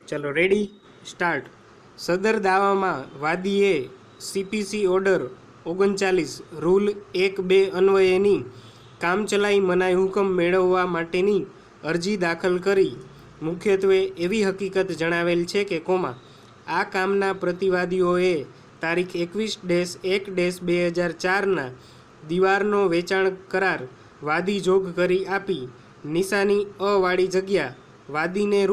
ચલો ready start. સદર દાવામાં વાદીએ CPC order 39 rule 1-2 અન્વયેની કામચલાઈ મનાઈ હુકમ મેળવવા માટેની અરજી દાખલ કરી। મુખ્યત્વે એવી હકીકત જણાવેલ છે કે આ કામના પ્રતિવાદીઓએ તારીખ 21-1-2004ના દીવારનો વેચાણ કરાર વાદી જોગ કરી આપી નિશાની અ વાળી જગ્યા વાદીને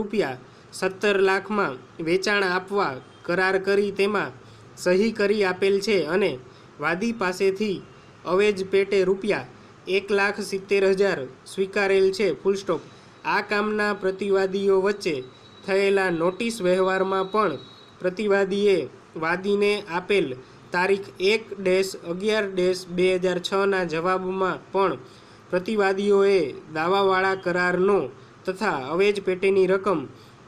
₹17 લાખમાં વેચાણ આપવા કરાર કરી તેમાં સહી કરી આપેલ છે અને વાદી પાસેથી અવેજ પેટે ₹1,70,000 સ્વીકારેલ છે। આ કામના પ્રતિવાદીઓ વચ્ચે થયેલા નોટિસ વ્યવહારમાં પણ પ્રતિવાદીએ વાદીને આપેલ તારીખ 1-11-2006ના જવાબમાં પણ પ્રતિવાદીઓએ દાવાવાળા કરારનો તથા અવેજ પેટેની રકમ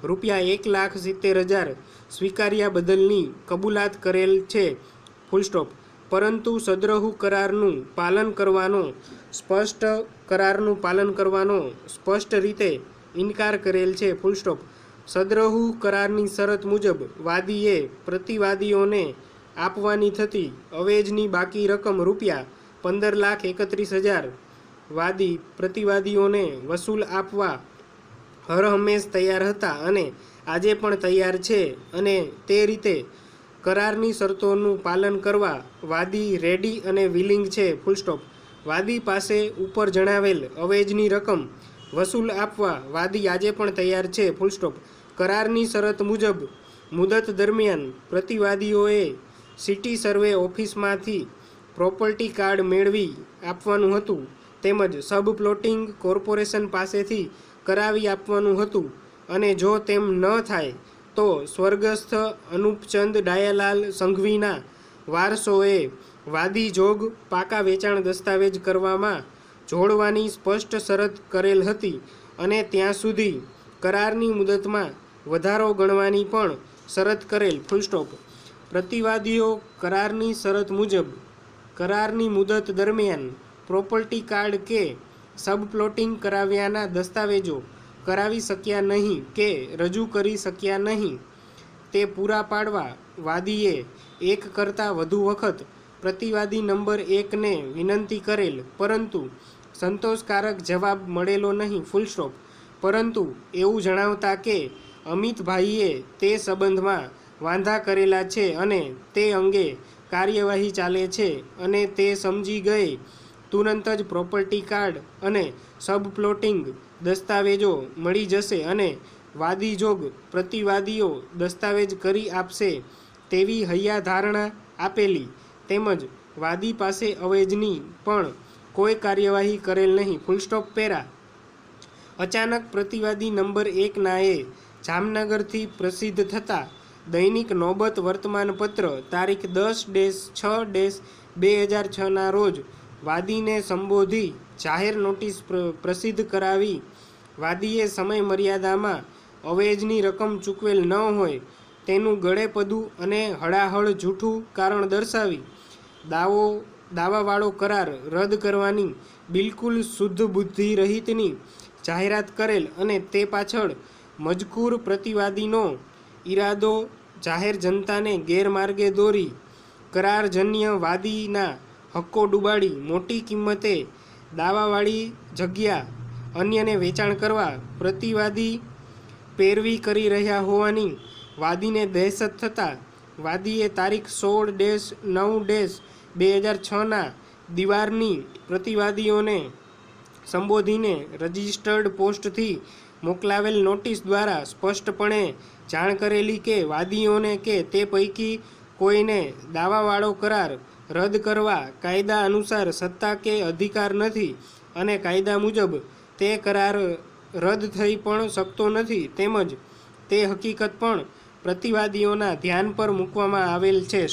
₹1,70,000 સ્વીકાર્યા બદલની કબૂલાત કરેલ છે। પરંતુ સદ્રહુ કરારનું પાલન કરવાનો સ્પષ્ટ રીતે ઇનકાર કરેલ છે। સદ્રહુ કરારની શરત મુજબ વાદીએ પ્રતિવાદીઓને આપવાની થતી અવેજની બાકી રકમ ₹15,31,000 વાદી પ્રતિવાદીઓને વસૂલ આપવા હરહંમેશ તૈયાર હતા અને આજે પણ તૈયાર છે અને તે રીતે કરારની શરતોનું પાલન કરવા વાદી રેડી અને વિલિંગ છે। વાદી પાસે ઉપર જણાવેલ અવેજની રકમ વસૂલ આપવા વાદી આજે પણ તૈયાર છે। કરારની શરત મુજબ મુદત દરમિયાન પ્રતિવાદીઓએ સિટી સર્વે ઓફિસમાંથી પ્રોપર્ટી કાર્ડ મેળવી આપવાનું હતું તેમજ સબ પ્લોટિંગ કોર્પોરેશન પાસેથી કરાવી આપવાનું હતું અને જો તેમ ન થાય તો સ્વર્ગસ્થ અનુપચંદ ડાયાલાલ સંઘવીના વારસોએ વાદી જોગ પાકા વેચાણ દસ્તાવેજ કરવામાં જોડવાની સ્પષ્ટ શરત કરેલ હતી અને ત્યાં સુધી કરારની મુદતમાં વધારો ગણવાની પણ શરત કરેલ। પ્રતિવાદીઓ કરારની શરત મુજબ કરારની મુદત દરમિયાન પ્રોપર્ટી કાર્ડ કે સબ પ્લોટિંગ કરાવ્યાના દસ્તાવેજો કરાવી શક્યા નહીં કે રજૂ કરી શક્યા નહીં તે પૂરા પાડવા વાદીએ એક કરતાં વધુ વખત પ્રતિવાદી નંબર 1ને વિનંતી કરેલ પરંતુ સંતોષકારક જવાબ મળેલો નહીં। પરંતુ એવું જણાવતા કે અમિતભાઈએ તે સંબંધમાં વાંધા કરેલા છે અને તે અંગે કાર્યવાહી ચાલે છે અને તે સમજી ગયે તુરંત જ પ્રોપર્ટી કાર્ડ અને સબ પ્લોટિંગ દસ્તાવેજો મળી જશે અને વાદી જોગ પ્રતિવાદીઓ દસ્તાવેજ કરી આપશે તેવી હૈયાધારણા આપેલી તેમજ વાદી પાસે અવેજની પણ કોઈ કાર્યવાહી કરેલ નહીં। અચાનક પ્રતિવાદી નંબર 1 નાએ જામનગરથી પ્રસિદ્ધ થતા દૈનિક નોબત વર્તમાનપત્ર તારીખ 10-6-2006ના રોજ વાદીને સંબોધી જાહેર નોટિસ પ્રસિદ્ધ કરાવી વાદીએ સમય મર્યાદામાં અવેજની રકમ ચૂકવેલ ન હોય તેનું ગળેપદું અને હળાહળ જૂઠું કારણ દર્શાવી દાવાવાળો કરાર રદ કરવાની બિલકુલ શુદ્ધ બુદ્ધિ રહિતની જાહેરાત કરેલ અને તે પાછળ મજકૂર પ્રતિવાદીનો ઈરાદો જાહેર જનતાને ગેરમાર્ગે દોરી કરારજન્ય વાદીના હક્કો ડૂબાડી મોટી કિંમતે દાવાવાળી જગ્યા અન્યને વેચાણ કરવા પ્રતિવાદી પેરવી કરી રહ્યા હોવાની વાદીને દહેશત થતાં વાદીએ તારીખ 16-9-2006ના દીવારની પ્રતિવાદીઓને સંબોધીને રજિસ્ટર્ડ પોસ્ટથી મોકલાવેલ નોટિસ દ્વારા સ્પષ્ટપણે જાણ કરેલી કે વાદીઓને કે તે પૈકી કોઈને દાવાવાળો કરાર રદ કરવા કાયદા અનુસાર સત્તા કે અધિકાર નથી અને કાયદા મુજબ તે કરાર રદ થઈ પણ શકતો નથી તેમજ તે હકીકત પણ પ્રતિવાદીઓના ધ્યાન પર મૂકવામાં આવેલ છે।